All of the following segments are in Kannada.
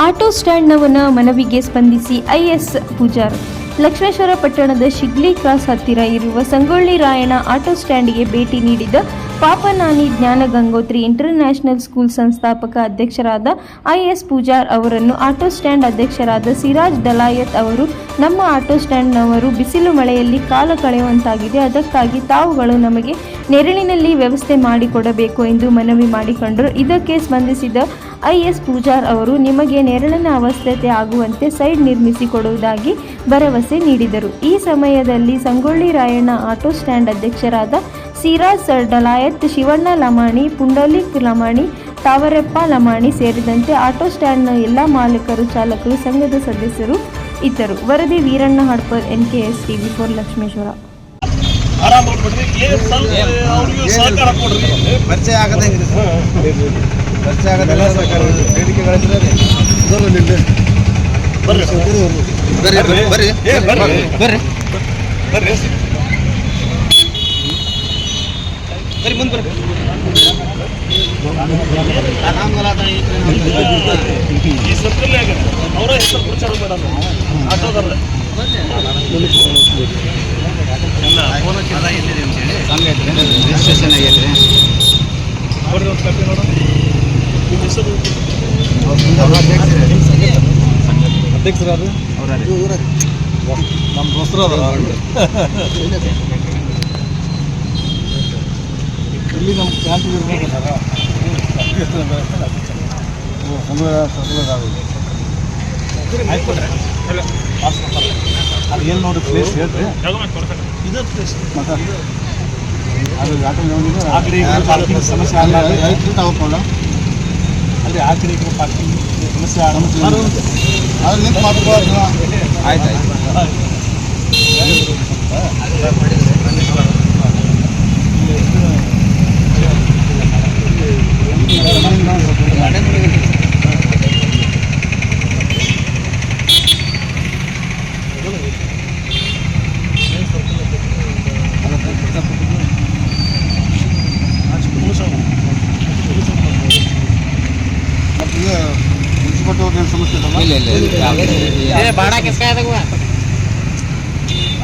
ಆಟೋ ಸ್ಟ್ಯಾಂಡ್ನವನ ಮನವಿಗೆ ಸ್ಪಂದಿಸಿ ಐಎಸ್ ಪೂಜಾರ್. ಲಕ್ಷ್ಮೇಶ್ವರ ಪಟ್ಟಣದ ಶಿಗ್ಲಿ ಕ್ರಾಸ್ ಹತ್ತಿರ ಇರುವ ಸಂಗೊಳ್ಳಿ ರಾಯಣ್ಣ ಆಟೋ ಸ್ಟ್ಯಾಂಡ್ಗೆ ಭೇಟಿ ನೀಡಿದ ಪಾಪನಾನಿ ಜ್ಞಾನ ಗಂಗೋತ್ರಿ ಇಂಟರ್ನ್ಯಾಷನಲ್ ಸ್ಕೂಲ್ ಸಂಸ್ಥಾಪಕ ಅಧ್ಯಕ್ಷರಾದ ಐಎಸ್ ಪೂಜಾರ್ ಅವರನ್ನು ಆಟೋ ಸ್ಟ್ಯಾಂಡ್ ಅಧ್ಯಕ್ಷರಾದ ಸಿರಾಜ್ ದಲಾಯತ್ ಅವರು ನಮ್ಮ ಆಟೋ ಸ್ಟ್ಯಾಂಡ್ನವರು ಬಿಸಿಲು ಮಳೆಯಲ್ಲಿ ಕಾಲ ಕಳೆಯುವಂತಾಗಿದೆ, ಅದಕ್ಕಾಗಿ ತಾವುಗಳು ನಮಗೆ ನೆರಳಿನಲ್ಲಿ ವ್ಯವಸ್ಥೆ ಮಾಡಿಕೊಡಬೇಕು ಎಂದು ಮನವಿ ಮಾಡಿಕೊಂಡರು. ಇದಕ್ಕೆ ಸ್ಪಂದಿಸಿದ ಐಎಸ್ ಪೂಜಾರ್ ಅವರು ನಿಮಗೆ ನೆರಳಿನ ಅವಶ್ಯಕತೆ ಆಗುವಂತೆ ಸೈಡ್ ನಿರ್ಮಿಸಿ ಕೊಡುವುದಾಗಿ ಭರವಸೆ ನೀಡಿದರು. ಈ ಸಮಯದಲ್ಲಿ ಸಂಗೊಳ್ಳಿ ರಾಯಣ್ಣ ಆಟೋ ಸ್ಟ್ಯಾಂಡ್ ಅಧ್ಯಕ್ಷರಾದ ಸಿರಾಜ್ ಡಲಾಯತ್, ಶಿವಣ್ಣ ಲಮಾಣಿ, ಪುಂಡಲಿಕ್ ಲಮಾಣಿ, ತಾವರೆಪ್ಪ ಲಮಾಣಿ ಸೇರಿದಂತೆ ಆಟೋ ಸ್ಟ್ಯಾಂಡ್ನ ಎಲ್ಲ ಮಾಲೀಕರು, ಚಾಲಕರು, ಸಂಘದ ಸದಸ್ಯರು ಇದ್ದರು. ವರದಿ ವೀರಣ್ಣ ಹಡ್ಪರ್, NKS TV4 ಲಕ್ಷ್ಮೇಶ್ವರ. ಈ ಸತ್ರನ್ಯಾಗ ಅವರ ಹೆಸರು ಪ್ರಚಾರ ಮಾಡೋಣ ಆಟೋದಲ್ಲ ರಿಜಿಸ್ಟ್ರೇಷನ್ ಆಗೈತೆ ಅವ್ರಿಗೆ ಒಂದು ಕಪ್ಪಿ ನೋಡೋಣ. ನಿಮ್ಮ ಹೆಸರು ಅಧ್ಯಕ್ಷರು ಅದು ನಮ್ಮ ದೋಸ್ತರು ಅದಲ್ಲ ಇಲ್ಲಿ ನಮ್ಮ ಕ್ಯಾಂಪಿಗೆ ಇರ್ಬೇಕಲ್ಲ ಅದು ಏನು ನೋಡಿ ಪ್ಲೇಸ್ ಹೇಳ್ರಿ, ಇದು ಪ್ಲೇಸ್ ಮತ್ತೆ ಅದು ಆ ಕಡೆ ಪಾರ್ಕಿಂಗ್ ಸಮಸ್ಯೆ ಆಗಲ್ಲ ಅಲ್ಲಿ ಆ ಕಡೆ ಪಾರ್ಕಿಂಗ್ ಸಮಸ್ಯೆ ಅದು ನಿಂತು ಮಾತಾಡ್ಬೋದು. ಆಯ್ತು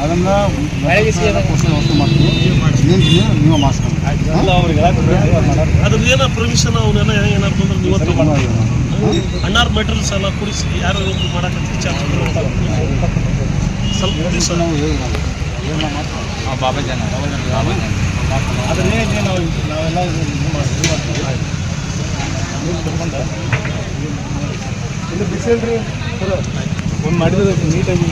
ಅದನ್ನ ವ್ಯವಸ್ಥೆ ಮಾಡ್ತೀವಿ, ನೀವು ಮಾಡಿಸ್ಕೊಂಡು ಅದ್ರದ್ದು ಏನೋ ಪ್ರೊವಿಷನ್ ಅವನ್ನೆಲ್ಲ ಏನಾದ್ರು ಅಂದ್ರೆ ನೀವು ಅಣ್ಣಾರ್ ಮೆಟೀರಿಯಲ್ಸ್ ಎಲ್ಲ ಕುಡಿಸಿ ಯಾರು ಮಾಡಕ್ಕೆ ಸ್ವಲ್ಪ ದಿವಸ ಅದನ್ನೇ ನಾವೆಲ್ಲ ಇಲ್ಲಿ ಬಿಸಿಲ್ರಿ ಸರ್ ಒಂದು ಮಾಡಿದ್ರೆ ನೀಟಾಗಿ